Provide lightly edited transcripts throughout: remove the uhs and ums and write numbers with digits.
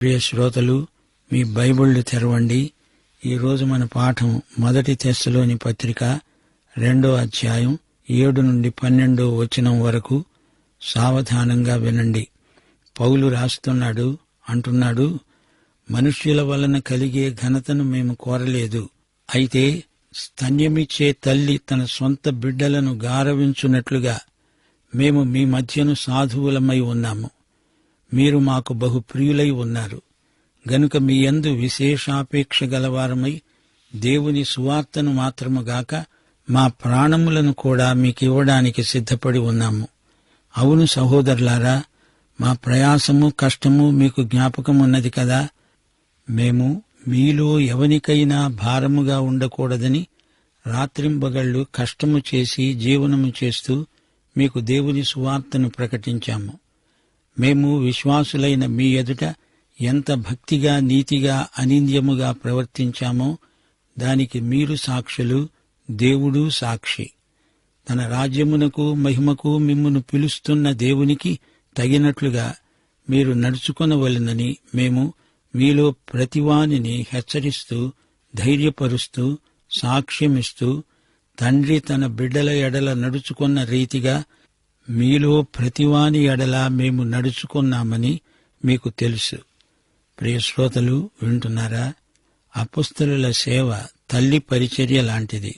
ప్రియ శ్రోతలు, మీ బైబిళ్లు తెరవండి. ఈరోజు మన పాఠం 1 తెస్సలోని పత్రిక 2వ అధ్యాయం 7 నుండి 12వ వచనం వరకు. సావధానంగా వినండి. పౌలు అంటున్నాడు, మనుష్యుల వలన కలిగే ఘనతను మేము కోరలేదు. అయితే స్తన్యమిచ్చే తల్లి తన సొంత బిడ్డలను గారవించున్నట్లుగా మేము మీ మధ్యను సాధువులమై ఉన్నాము. మీరు మాకు బహు ప్రియులై ఉన్నారు గనుక మీ యందు విశేషాపేక్ష గలవారమై దేవుని సువార్తను మాత్రముగాక మా ప్రాణములను కూడా మీకివ్వడానికి సిద్ధపడి ఉన్నాము. అవును సహోదరులారా, మా ప్రయాసము కష్టము మీకు జ్ఞాపకమున్నది కదా. మేము మీలో ఎవనికైనా భారముగా ఉండకూడదని రాత్రింబగళ్ళు కష్టము చేసి జీవనము చేస్తూ మీకు దేవుని సువార్తను ప్రకటించాము. మేము విశ్వాసులైన మీ ఎదుట ఎంత భక్తిగా, నీతిగా, అనింద్యముగా ప్రవర్తించామో దానికి మీరు సాక్షులు, దేవుడు సాక్షి. తన రాజ్యమునకు మహిమకు మిమ్మును పిలుస్తున్న దేవునికి తగినట్లుగా మీరు నడుచుకొనవలెనని మేము మీలో ప్రతివానిని హెచ్చరిస్తూ, ధైర్యపరుస్తూ, సాక్ష్యమిస్తూ, తండ్రి తన బిడ్డల ఎడల నడుచుకున్న రీతిగా మీలో ప్రతివాని ఎడల మేము నడుచుకున్నామని మీకు తెలుసు. ప్రియ శ్రోతలు, వింటున్నారా? అపొస్తలుల సేవ తల్లి పరిచర్య లాంటిది.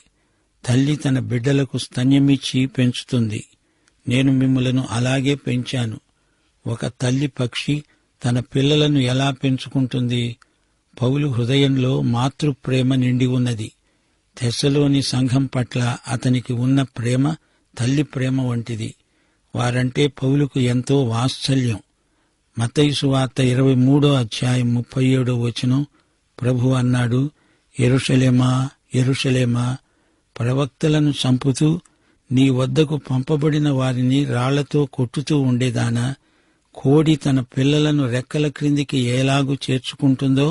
తల్లి తన బిడ్డలకు స్తన్యమిచ్చి పెంచుతుంది. నేను మిమ్ములను అలాగే పెంచాను. ఒక తల్లి పక్షి తన పిల్లలను ఎలా పెంచుకుంటుంది? పౌలు హృదయంలో మాతృప్రేమ నిండి ఉన్నది. తెస్సలోని సంఘం పట్ల అతనికి ఉన్న ప్రేమ తల్లి ప్రేమ వంటిది. వారంటే పౌలుకు ఎంతో వాత్సల్యం. మత్తయి సువార్త 23వ అధ్యాయం 37వ వచనం ప్రభువు అన్నాడు, యెరూషలేమా, యెరూషలేమా, ప్రవక్తలను చంపుతూ నీ వద్దకు పంపబడిన వారిని రాళ్లతో కొట్టుతూ ఉండేదానా, కోడి తన పిల్లలను రెక్కల క్రిందికి ఎలాగూ చేర్చుకుంటుందో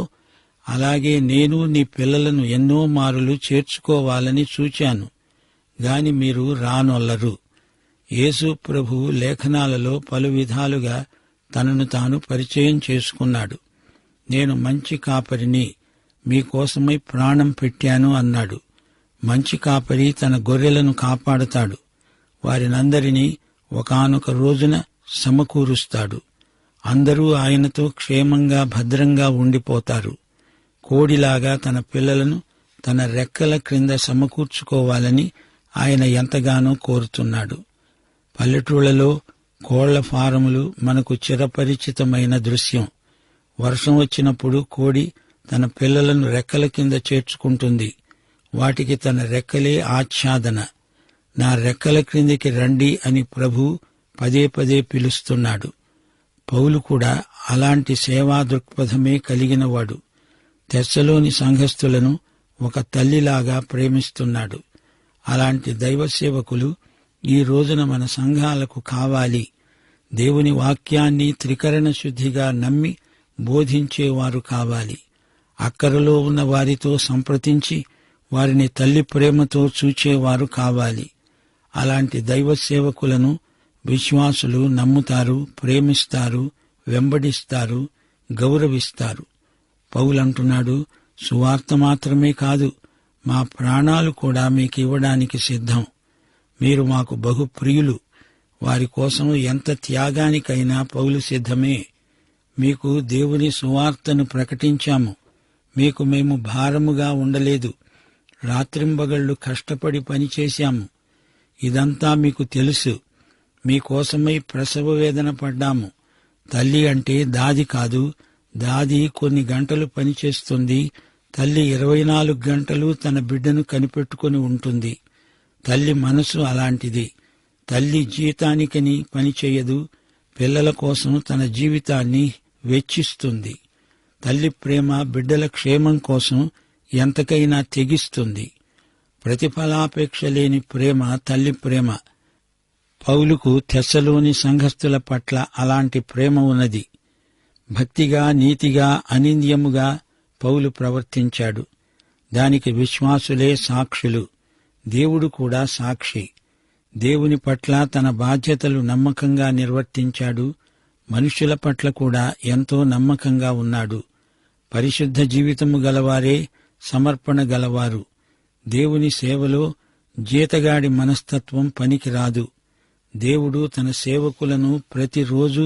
అలాగే నేను నీ పిల్లలను ఎన్నో మారులు చేర్చుకోవాలని చూచాను, గాని మీరు రానొల్లరు. యేసు ప్రభు లేఖనాలలో పలు విధాలుగా తనను తాను పరిచయం చేసుకున్నాడు. నేను మంచి కాపరిని, మీకోసమై ప్రాణం పెట్టాను అన్నాడు. మంచి కాపరి తన గొర్రెలను కాపాడుతాడు. వారినందరినీ ఒకానొక రోజున సమకూరుస్తాడు. అందరూ ఆయనతో క్షేమంగా భద్రంగా ఉండిపోతారు. కోడిలాగా తన పిల్లలను తన రెక్కల క్రింద సమకూర్చుకోవాలని ఆయన ఎంతగానో కోరుతున్నాడు. పల్లెటూళ్లలో కోళ్ల ఫారములు మనకు చిరపరిచితమైన దృశ్యం. వర్షం వచ్చినప్పుడు కోడి తన పిల్లలను రెక్కల కింద చేర్చుకుంటుంది. వాటికి తన రెక్కలే ఆచ్ఛాదన. నా రెక్కల క్రిందికి రండి అని ప్రభు పదే పదే పిలుస్తున్నాడు. పౌలు కూడా అలాంటి సేవా దృక్పథమే కలిగినవాడు. తెస్సలోని సంఘస్థులను ఒక తల్లిలాగా ప్రేమిస్తున్నాడు. అలాంటి దైవ సేవకులు ఈ రోజున మన సంఘాలకు కావాలి. దేవుని వాక్యాన్ని త్రికరణ శుద్ధిగా నమ్మి బోధించేవారు కావాలి. అక్కరలో ఉన్న వారితో సంప్రదించి వారిని తల్లి ప్రేమతో చూచేవారు కావాలి. అలాంటి దైవ సేవకులను విశ్వాసులు నమ్ముతారు, ప్రేమిస్తారు, వెంబడిస్తారు, గౌరవిస్తారు. పౌలంటున్నాడు, సువార్త మాత్రమే కాదు, మా ప్రాణాలు కూడా మీకివ్వడానికి సిద్ధం. మీరు మాకు బహు ప్రియులు. వారి కోసం ఎంత త్యాగానికైనా పౌలు సిద్ధమే. మీకు దేవుని సువార్తను ప్రకటించాము. మీకు మేము భారముగా ఉండలేదు. రాత్రింబగళ్ళు కష్టపడి పనిచేశాము. ఇదంతా మీకు తెలుసు. మీకోసమై ప్రసవ వేదన పడ్డాము. తల్లి అంటే దాది కాదు. దాది కొన్ని గంటలు పనిచేస్తుంది. తల్లి 24 గంటలు తన బిడ్డను కనిపెట్టుకుని ఉంటుంది. తల్లి మనసు అలాంటిది. తల్లి జీతానికని పనిచేయదు. పిల్లల కోసం తన జీవితాన్ని వెచ్చిస్తుంది. తల్లి ప్రేమ బిడ్డల క్షేమం కోసం ఎంతకైనా తెగిస్తుంది. ప్రతిఫలాపేక్ష లేని ప్రేమ తల్లి ప్రేమ. పౌలుకు తెస్సలోని సంఘస్థుల పట్ల అలాంటి ప్రేమ ఉన్నది. భక్తిగా, నీతిగా, అనింద్యముగా పౌలు ప్రవర్తించాడు. దానికి విశ్వాసులే సాక్షులు. దేవుడు కూడా సాక్షి. దేవుని పట్ల తన బాధ్యతలు నమ్మకంగా నిర్వర్తించాడు. మనుష్యుల పట్ల కూడా ఎంతో నమ్మకంగా ఉన్నాడు. పరిశుద్ధ జీవితము గలవారే సమర్పణ గలవారు. దేవుని సేవలో జీతగాడి మనస్తత్వం పనికిరాదు. దేవుడు తన సేవకులను ప్రతిరోజు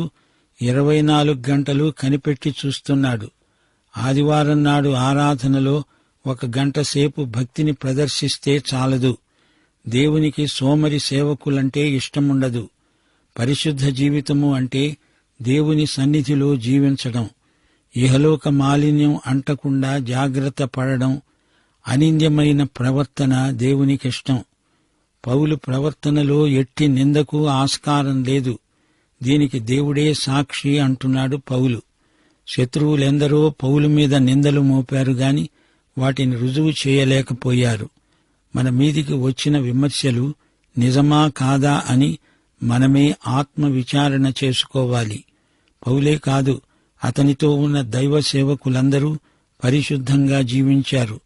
24 గంటలు కనిపెట్టి చూస్తున్నాడు. ఆదివారం నాడు ఆరాధనలో 1 గంట సేపు భక్తిని ప్రదర్శిస్తే చాలదు. దేవునికి సోమరి సేవకులంటే ఇష్టముండదు. పరిశుద్ధ జీవితము అంటే దేవుని సన్నిధిలో జీవించడం, ఇహలోక మాలిన్యం అంటకుండా జాగ్రత్త పడడం, అనింద్యమైన ప్రవర్తన దేవునికిష్టం. పౌలు ప్రవర్తనలో ఎట్టి నిందకు ఆస్కారం లేదు. దీనికి దేవుడే సాక్షి అంటున్నాడు పౌలు. శత్రువులెందరో పౌలు మీద నిందలు మోపారు గాని వాటిని రుజువు చేయలేకపోయారు. మన మీదికి వచ్చిన విమర్శలు నిజమా కాదా అని మనమే ఆత్మ విచారణ చేసుకోవాలి. పౌలే కాదు, అతనితో ఉన్న దైవ సేవకులందరూ పరిశుద్ధంగా జీవించారు.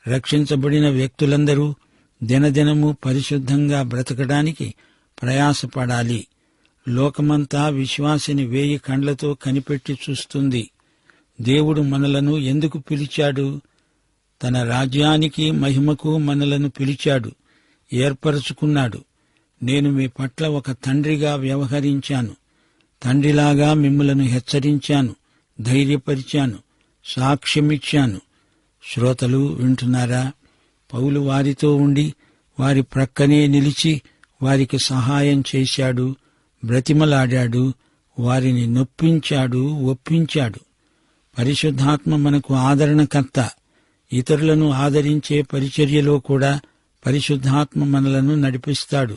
రక్షించబడిన వ్యక్తులందరూ దినదినము పరిశుద్ధంగా బ్రతకడానికి ప్రయాసపడాలి. లోకమంతా విశ్వాసిని 1000 కండ్లతో కనిపెట్టి చూస్తుంది. దేవుడు మనలను ఎందుకు పిలిచాడు? తన రాజ్యానికి మహిమకు మనలను పిలిచాడు, ఏర్పరచుకున్నాడు. నేను మీ పట్ల ఒక తండ్రిగా వ్యవహరించాను. తండ్రిలాగా మిమ్మలను హెచ్చరించాను, ధైర్యపరిచాను, సాక్ష్యమిచ్చాను. శ్రోతలు వింటున్నారా? పౌలు వారితో ఉండి వారి ప్రక్కనే నిలిచి వారికి సహాయం చేశాడు, బ్రతిమలాడాడు, వారిని నొప్పించాడు, ఒప్పించాడు. పరిశుద్ధాత్మ మనకు ఆదరణకర్త. ఇతరులను ఆదరించే పరిచర్యలో కూడా పరిశుద్ధాత్మ మనలను నడిపిస్తాడు.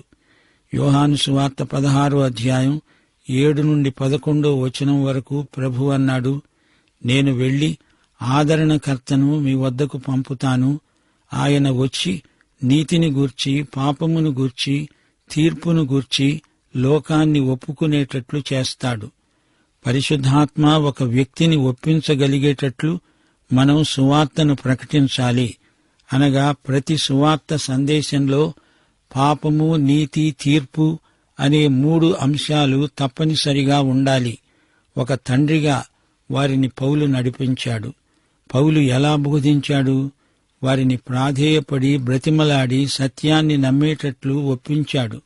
యోహాను సువార్త 16వ అధ్యాయం 7 నుండి 11వ వచనం వరకు ప్రభు అన్నాడు, నేను వెళ్లి ఆదరణకర్తను మీ వద్దకు పంపుతాను. ఆయన వచ్చి నీతిని గూర్చి, పాపమును గూర్చి, తీర్పును గూర్చి లోకాన్ని ఒప్పుకునేటట్లు చేస్తాడు. పరిశుద్ధాత్మ ఒక వ్యక్తిని ఒప్పించగలిగేటట్లు మనం సువార్తను ప్రకటించాలి. అనగా ప్రతి సువార్త సందేశంలో పాపము, నీతి, తీర్పు అనే 3 అంశాలు తప్పనిసరిగా ఉండాలి. ఒక తండ్రిగా వారిని పౌలు నడిపించాడు. పౌలు ఎలా బోధించాడు? వారిని ప్రాధేయపడి బ్రతిమలాడి సత్యాన్ని నమ్మేటట్లు ఒప్పించాడు.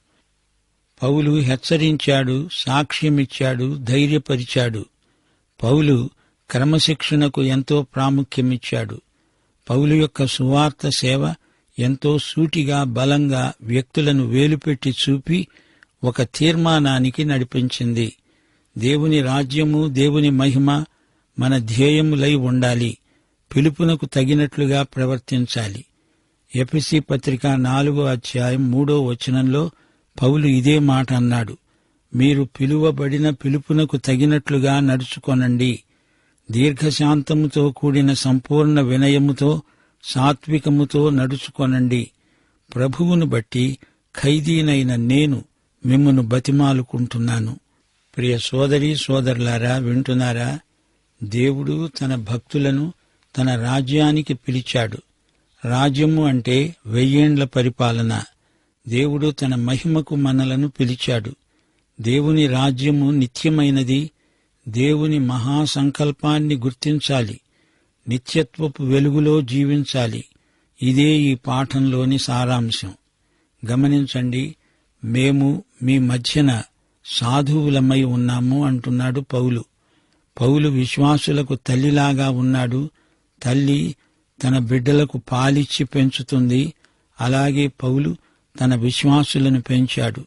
పౌలు హెచ్చరించాడు, సాక్ష్యమిచ్చాడు, ధైర్యపరిచాడు. పౌలు క్రమశిక్షణకు ఎంతో ప్రాముఖ్యమిచ్చాడు. పౌలు యొక్క సువార్త సేవ ఎంతో సూటిగా, బలంగా వ్యక్తులను వేలుపెట్టి చూపి ఒక తీర్మానానికి నడిపించింది. దేవుని రాజ్యము, దేవుని మహిమ మన ధ్యేయములై ఉండాలి. పిలుపునకు తగినట్లుగా ప్రవర్తించాలి. ఎఫెసీ పత్రిక 4వ అధ్యాయం 3వ వచనంలో పౌలు ఇదే మాట అన్నాడు, మీరు పిలువబడిన పిలుపునకు తగినట్లుగా నడుచుకొనండి. దీర్ఘశాంతముతో కూడిన సంపూర్ణ వినయముతో, సాత్వికముతో నడుచుకొనండి. ప్రభువును బట్టి ఖైదీనైన నేను మిమ్మును బతిమాలుకుంటున్నాను. ప్రియ సోదరీ సోదరులారా, వింటున్నారా? దేవుడు తన భక్తులను తన రాజ్యానికి పిలిచాడు. రాజ్యము అంటే 1000 ఏండ్ల పరిపాలన. దేవుడు తన మహిమకు మనలను పిలిచాడు. దేవుని రాజ్యము నిత్యమైనది. దేవుని మహాసంకల్పాన్ని గుర్తించాలి. నిత్యత్వపు వెలుగులో జీవించాలి. ఇదే ఈ పాఠంలోని సారాంశం. గమనించండి, మేము మీ మధ్యన సాధువులమై ఉన్నాము అంటున్నాడు పౌలు. పౌలు విశ్వాసులకు తల్లిలాగా ఉన్నాడు. తల్లి తన బిడ్డలకు పాలిచ్చి పెంచుతుంది. అలాగే పౌలు తన విశ్వాసులను పెంచాడు.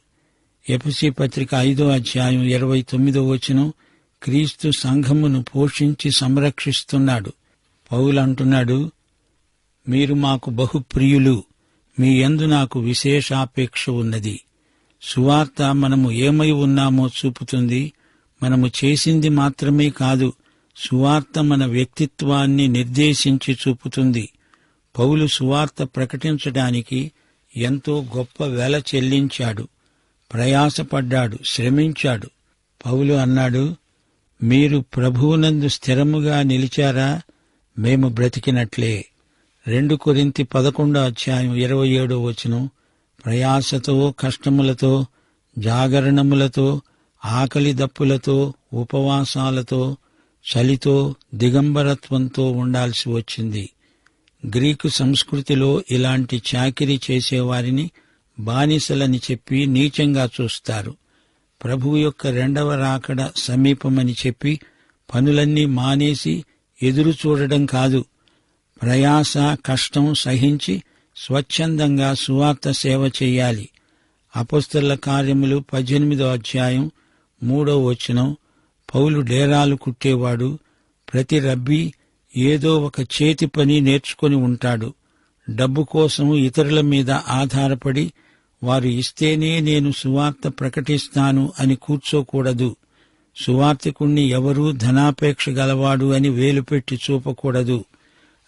ఎఫెసీ పత్రిక 5వ అధ్యాయం 29వ వచనం, క్రీస్తు సంఘమును పోషించి సంరక్షిస్తున్నాడు. పౌలు అంటున్నాడు, మీరు మాకు బహుప్రియులు, మీ యందు నాకు విశేషాపేక్ష ఉన్నది. సువార్త మనము ఏమై ఉన్నామో చూపుతుంది. మనము చేసింది మాత్రమే కాదు, సువార్త మన వ్యక్తిత్వాన్ని నిర్దేశించి చూపుతుంది. పౌలు సువార్త ప్రకటించడానికి ఎంతో గొప్ప వెల చెల్లించాడు, ప్రయాసపడ్డాడు, శ్రమించాడు. పౌలు అన్నాడు, మీరు ప్రభువునందు స్థిరముగా నిలిచారా? మేము బ్రతికినట్లే. 2 కొరింథీ 11వ అధ్యాయం 27వ వచనం, ప్రయాసతో, కష్టములతో, జాగరణములతో, ఆకలి దప్పులతో, ఉపవాసాలతో, చలితో, దిగంబరత్వంతో ఉండాల్సి వచ్చింది. గ్రీకు సంస్కృతిలో ఇలాంటి చాకిరీ చేసేవారిని బానిసలని చెప్పి నీచంగా చూస్తారు. ప్రభువు యొక్క రెండవ రాకడ సమీపమని చెప్పి పనులన్నీ మానేసి ఎదురు చూడడం కాదు, ప్రయాస కష్టం సహించి స్వచ్ఛందంగా సువార్త సేవ చెయ్యాలి. అపొస్తలుల కార్యములు 18వ అధ్యాయం 3వ వచనం, పౌలు డేరాలు కుట్టేవాడు. ప్రతి రబ్బీ ఏదో ఒక చేతి పని నేర్చుకొని ఉంటాడు. డబ్బు కోసం ఇతరుల మీద ఆధారపడి వారు ఇస్తేనే నేను సువార్త ప్రకటిస్తాను అని కూర్చోకూడదు. సువార్తికుణ్ణి ఎవరూ ధనాపేక్ష గలవాడు అని వేలుపెట్టి చూపకూడదు.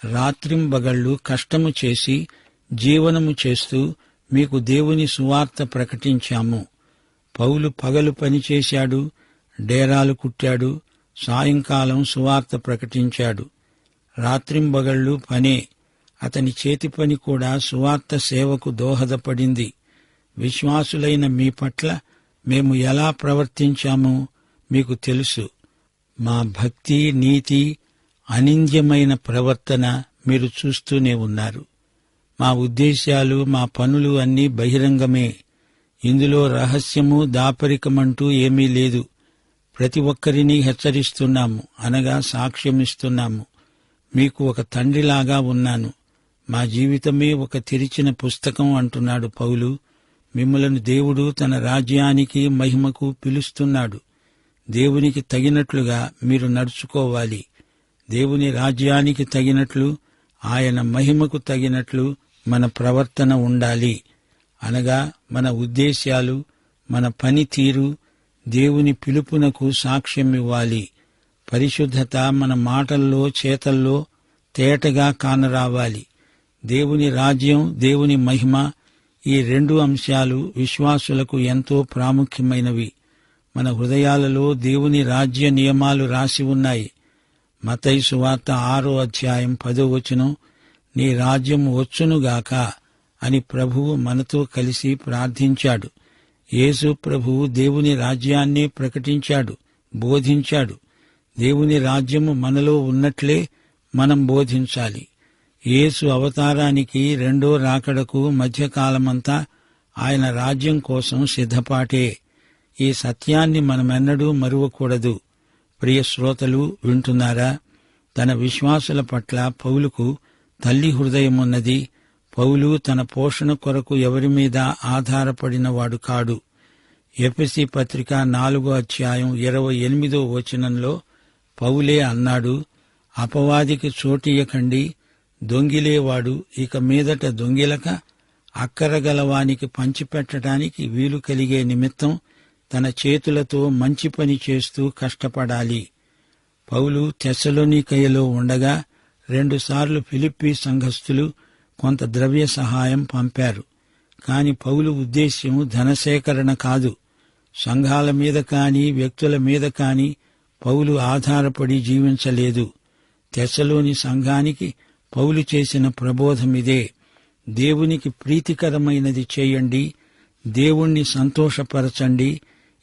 రాత్రింబగళ్ళు కష్టము చేసి జీవనము చేస్తూ మీకు దేవుని సువార్త ప్రకటించాము. పౌలు పగలు పనిచేశాడు, డేరాలు కుట్టాడు, సాయంకాలం సువార్త ప్రకటించాడు. రాత్రింబగళ్ళు పనే. అతని చేతి పని కూడా సువార్త సేవకు దోహదపడింది. విశ్వాసులైన మీ పట్ల మేము ఎలా ప్రవర్తించామో మీకు తెలుసు. మా భక్తి, నీతి, అనింద్యమైన ప్రవర్తన మీరు చూస్తూనే ఉన్నారు. మా ఉద్దేశ్యాలు, మా పనులు అన్నీ బహిరంగమే. ఇందులో రహస్యము, దాపరికమంటూ ఏమీ లేదు. ప్రతి ఒక్కరినీ హెచ్చరిస్తున్నాము, అనగా సాక్ష్యమిస్తున్నాము. మీకు ఒక తండ్రిలాగా ఉన్నాను. మా జీవితమే ఒక తెరిచిన పుస్తకం అంటున్నాడు పౌలు. మిమ్మలను దేవుడు తన రాజ్యానికి, మహిమకు పిలుస్తున్నాడు. దేవునికి తగినట్లుగా మీరు నడుచుకోవాలి. దేవుని రాజ్యానికి తగినట్లు, ఆయన మహిమకు తగినట్లు మన ప్రవర్తన ఉండాలి. అనగా మన ఉద్దేశ్యాలు, మన పనితీరు దేవుని పిలుపునకు సాక్ష్యమివ్వాలి. పరిశుద్ధత మన మాటల్లో, చేతల్లో తేటగా కానరావాలి. దేవుని రాజ్యం, దేవుని మహిమ, ఈ 2 అంశాలు విశ్వాసులకు ఎంతో ప్రాముఖ్యమైనవి. మన హృదయాలలో దేవుని రాజ్య నియమాలు రాసి ఉన్నాయి. మత్తయి సువార్త 6వ అధ్యాయం 10వ వచనం, నీ రాజ్యం వచ్చునుగాక అని ప్రభువు మనతో కలిసి ప్రార్థించాడు. యేసు ప్రభువు దేవుని రాజ్యాన్నే ప్రకటించాడు, బోధించాడు. దేవుని రాజ్యము మనలో ఉన్నట్లే మనం బోధించాలి. యేసు అవతారానికి, రెండో రాకడకు మధ్యకాలమంతా ఆయన రాజ్యం కోసం సిద్ధపాటే. ఈ సత్యాన్ని మనమెన్నడూ మరువకూడదు. ప్రియ శ్రోతలు, వింటున్నారా? తన విశ్వాసుల పట్ల పౌలుకు తల్లి హృదయమున్నది. పౌలు తన పోషణ కొరకు ఎవరి మీద ఆధారపడినవాడు కాడు. ఎఫెసీ పత్రిక 4వ అధ్యాయం 28వ వచనంలో పౌలే అన్నాడు, అపవాదికి చోటియకండి, దొంగిలేవాడు ఇక మీదట దొంగిలక అక్కరగలవానికి పంచిపెట్టడానికి వీలు కలిగే నిమిత్తం తన చేతులతో మంచి పని చేస్తూ కష్టపడాలి. పౌలు తెస్సలోనికయలో ఉండగా 2 సార్లు ఫిలిప్పీ సంఘస్థులు కొంత ద్రవ్య సహాయం పంపారు. కాని పౌలు ఉద్దేశ్యం ధనసేకరణ కాదు. సంఘాల మీద కాని, వ్యక్తుల మీద కాని పౌలు ఆధారపడి జీవించలేదు. తెస్సలోని సంఘానికి పౌలు చేసిన ప్రబోధమిదే. దేవునికి ప్రీతికరమైనది చేయండి, దేవుణ్ణి సంతోషపరచండి.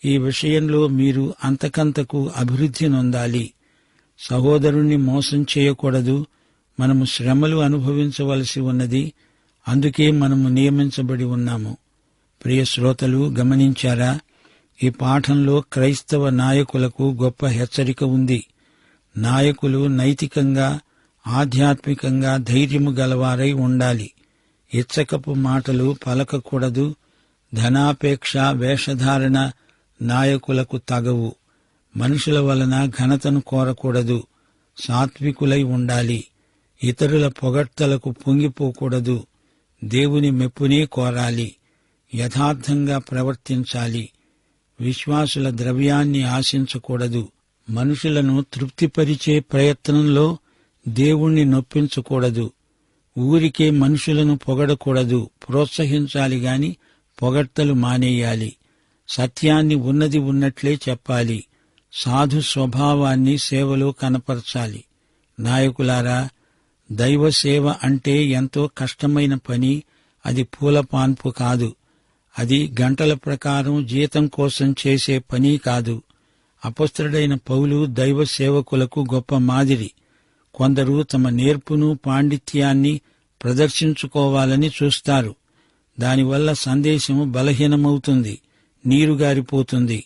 ఈ విషయంలో మీరు అంతకంతకు అభివృద్ధి నొందాలి. సహోదరుణ్ణి మోసం చేయకూడదు. మనము శ్రమలు అనుభవించవలసి ఉన్నది. అందుకే మనము నియమించబడి ఉన్నాము. ప్రియ శ్రోతలు, గమనించారా? ఈ పాఠంలో క్రైస్తవ నాయకులకు గొప్ప హెచ్చరిక ఉంది. నాయకులు నైతికంగా, ఆధ్యాత్మికంగా ధైర్యము గలవారై ఉండాలి. ఇచ్చకపు మాటలు పలకకూడదు. ధనాపేక్ష, వేషధారణ నాయకులకు తగవు. మనుషుల వలన ఘనతను కోరకూడదు. సాత్వికులై ఉండాలి. ఇతరుల పొగడ్తలకు పొంగిపోకూడదు. దేవుని మెప్పునే కోరాలి. యథార్థంగా ప్రవర్తించాలి. విశ్వాసుల ద్రవ్యాన్ని ఆశించకూడదు. మనుషులను తృప్తిపరిచే ప్రయత్నంలో దేవుణ్ణి నొప్పించకూడదు. ఊరికే మనుషులను పొగడకూడదు. ప్రోత్సహించాలి గాని పొగడ్తలు మానేయాలి. సత్యాన్ని ఉన్నది ఉన్నట్లే చెప్పాలి. సాధు స్వభావాన్ని సేవలో కనపరచాలి. నాయకులారా, దైవ సేవ అంటే ఎంతో కష్టమైన పని. అది పూలపాన్పు కాదు. అది గంటల ప్రకారం జీతం కోసం చేసే పని కాదు. అపొస్తలుడైన పౌలు దైవ సేవకులకు గొప్ప మాదిరి. కొందరు తమ నేర్పును పాండిత్యాన్ని ప్రదర్శించుకోవాలని చూస్తారు. దానివల్ల సందేశం బలహీనమవుతుంది, నీరుగారిపోతుంది.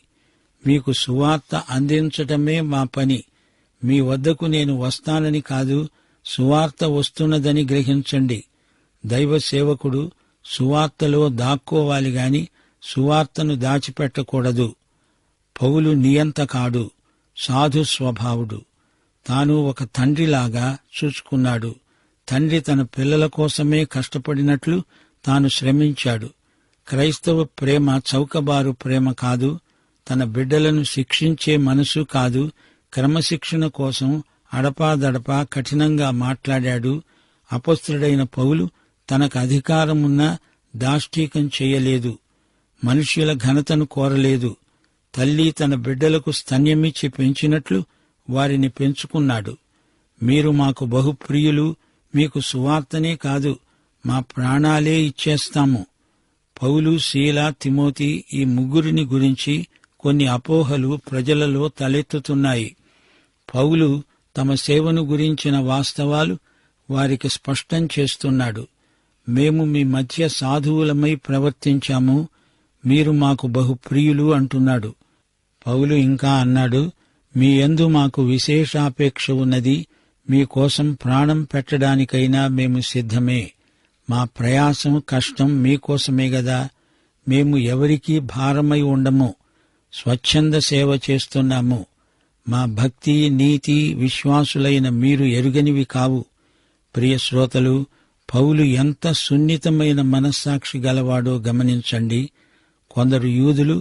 మీకు సువార్త అందించటమే మా పని. మీ వద్దకు నేను వస్తానని కాదు, సువార్త వస్తున్నదని గ్రహించండి. దైవ సేవకుడు సువార్తలో దాక్కోవాలి గాని సువార్తను దాచిపెట్టకూడదు. పౌలు నియంత కాడు, సాధు స్వభావుడు. తాను ఒక తండ్రిలాగా చూసుకున్నాడు. తండ్రి తన పిల్లల కోసమే కష్టపడినట్లు తాను శ్రమించాడు. క్రైస్తవ ప్రేమ చౌకబారు ప్రేమ కాదు, తన బిడ్డలను శిక్షించే మనసు కాదు. క్రమశిక్షణ కోసం అడపాదడపా కఠినంగా మాట్లాడాడు. అపొస్తలుడైన పౌలు తనకు అధికారమున్నా దాష్టీకం చేయలేదు. మనుష్యుల ఘనతను కోరలేదు. తల్లి తన బిడ్డలకు స్తన్యమిచ్చి పెంచినట్లు వారిని పెంచుకున్నాడు. మీరు మాకు బహుప్రియులు, మీకు సువార్తనే కాదు మా ప్రాణాలే ఇచ్చేస్తాము. పౌలు, శీల, తిమోతి ఈ ముగ్గురిని గురించి కొన్ని అపోహలు ప్రజలలో తలెత్తుతున్నాయి. పౌలు తమ సేవను గురించిన వాస్తవాలు వారికి స్పష్టం చేస్తున్నాడు. మేము మీ మధ్య సాధువులమై ప్రవర్తించాము, మీరు మాకు బహుప్రియులు అంటున్నాడు. పౌలు ఇంకా అన్నాడు, మీ యందు మాకు విశేషాపేక్ష ఉన్నది. మీకోసం ప్రాణం పెట్టడానికైనా మేము సిద్ధమే. మా ప్రయాసం, కష్టం మీకోసమే గదా. మేము ఎవరికీ భారమై ఉండము. స్వచ్ఛంద సేవ చేస్తున్నాము. మా భక్తి, నీతి, విశ్వాసులైన మీరు ఎరుగనివి కావు. ప్రియ శ్రోతలు, పౌలు ఎంత సున్నితమైన మనస్సాక్షి గలవాడో గమనించండి. కొందరు యూదులు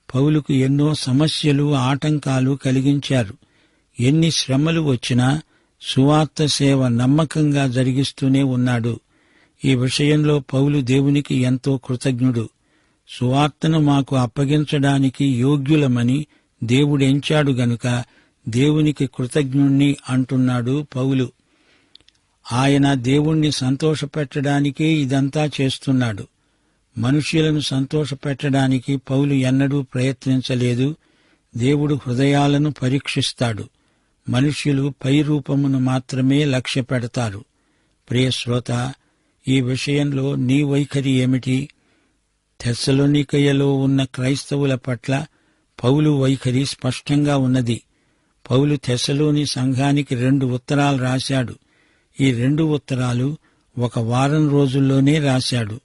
పౌలుకు ఎన్నో సమస్యలు, ఆటంకాలు కలిగించారు. ఎన్ని శ్రమలు వచ్చినా సువార్త సేవ నమ్మకంగా జరిగిస్తూనే ఉన్నాడు. ఈ విషయంలో పౌలు దేవునికి ఎంతో కృతజ్ఞుడు. సువార్తను మాకు అప్పగించడానికి యోగ్యులమని దేవుడెంచాడు గనుక దేవునికి కృతజ్ఞుణ్ణి అంటున్నాడు పౌలు. ఆయన దేవుణ్ణి సంతోషపెట్టడానికే ఇదంతా చేస్తున్నాడు. మనుష్యులను సంతోషపెట్టడానికి పౌలు ఎన్నడూ ప్రయత్నించలేదు. దేవుడు హృదయాలను పరీక్షిస్తాడు. మనుష్యులు పైరూపమును మాత్రమే లక్ష్య పెడతారు. ప్రియశ్రోత, ఈ విషయంలో నీ వైఖరి ఏమిటి? తెస్సలోనికయలో ఉన్న క్రైస్తవుల పట్ల పౌలు వైఖరి స్పష్టంగా ఉన్నది. పౌలు తెస్సలోని సంఘానికి 2 ఉత్తరాలు రాశాడు. ఈ 2 ఉత్తరాలు ఒక వారం రోజుల్లోనే రాశాడు.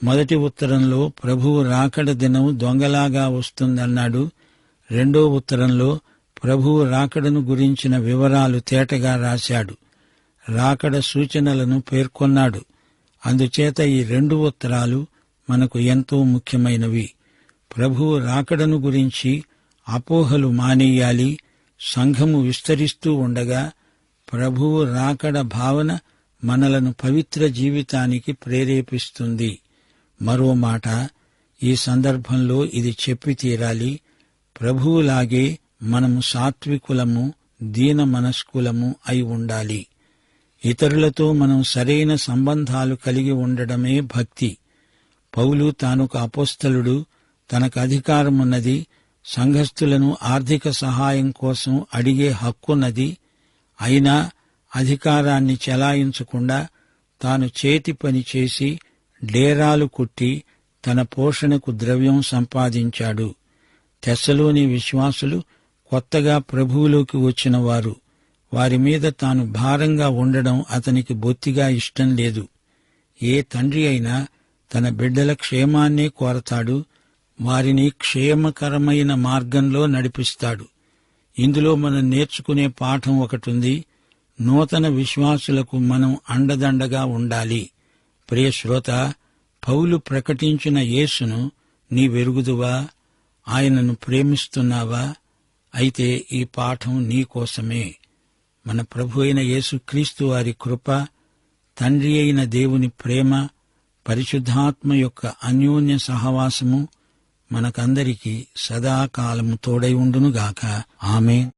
మొదటి ఉత్తరంలో ప్రభువు రాకడ దినం దొంగలాగా వస్తుందన్నాడు. 2వ ఉత్తరంలో ప్రభువు రాకడను గురించిన వివరాలు తేటగా రాశాడు. రాకడ సూచనలను పేర్కొన్నాడు. అందుచేత ఈ 2 ఉత్తరాలు మనకు ఎంతో ముఖ్యమైనవి. ప్రభువు రాకడను గురించి అపోహలు మానేయాలి. సంఘము విస్తరిస్తూ ఉండగా ప్రభువు రాకడ భావన మనలను పవిత్ర జీవితానికి ప్రేరేపిస్తుంది. మరో మాట, ఈ సందర్భంలో ఇది చెప్పి తీరాలి. ప్రభువులాగే మనము సాత్వికులము, దీన మనస్కులము అయి ఉండాలి. ఇతరులతో మనం సరైన సంబంధాలు కలిగి ఉండడమే భక్తి. పౌలు తానొక అపోస్తలుడు, తనకు అధికారమున్నది, సంఘస్థులను ఆర్థిక సహాయం కోసం అడిగే హక్కున్నది. అయినా అధికారాన్ని చెలాయించకుండా తాను చేతి పని చేసి డేరాలు కుట్టి తన పోషణకు ద్రవ్యం సంపాదించాడు. తెస్సలోని విశ్వాసులు కొత్తగా ప్రభువులోకి వచ్చిన వారు. వారి మీద తాను భారంగా ఉండడం అతనికి బొత్తిగా ఇష్టం లేదు. ఏ తండ్రి అయినా తన బిడ్డల క్షేమాన్నే కోరతాడు. వారిని క్షేమకరమైన మార్గంలో నడిపిస్తాడు. ఇందులో మనం నేర్చుకునే పాఠం ఒకటుంది. నూతన విశ్వాసులకు మనం అండదండగా ఉండాలి. ప్రియ శ్రోత, పౌలు ప్రకటించిన యేసును నీవెరుగుదువా? ఆయనను ప్రేమిస్తున్నావా? అయితే ఈ పాఠం నీకోసమే. మన ప్రభు అయిన యేసుక్రీస్తు వారి కృప, తండ్రి అయిన దేవుని ప్రేమ, పరిశుద్ధాత్మ యొక్క అన్యోన్య సహవాసము మనకందరికీ సదాకాలము తోడై ఉండునుగాక. ఆమేన్.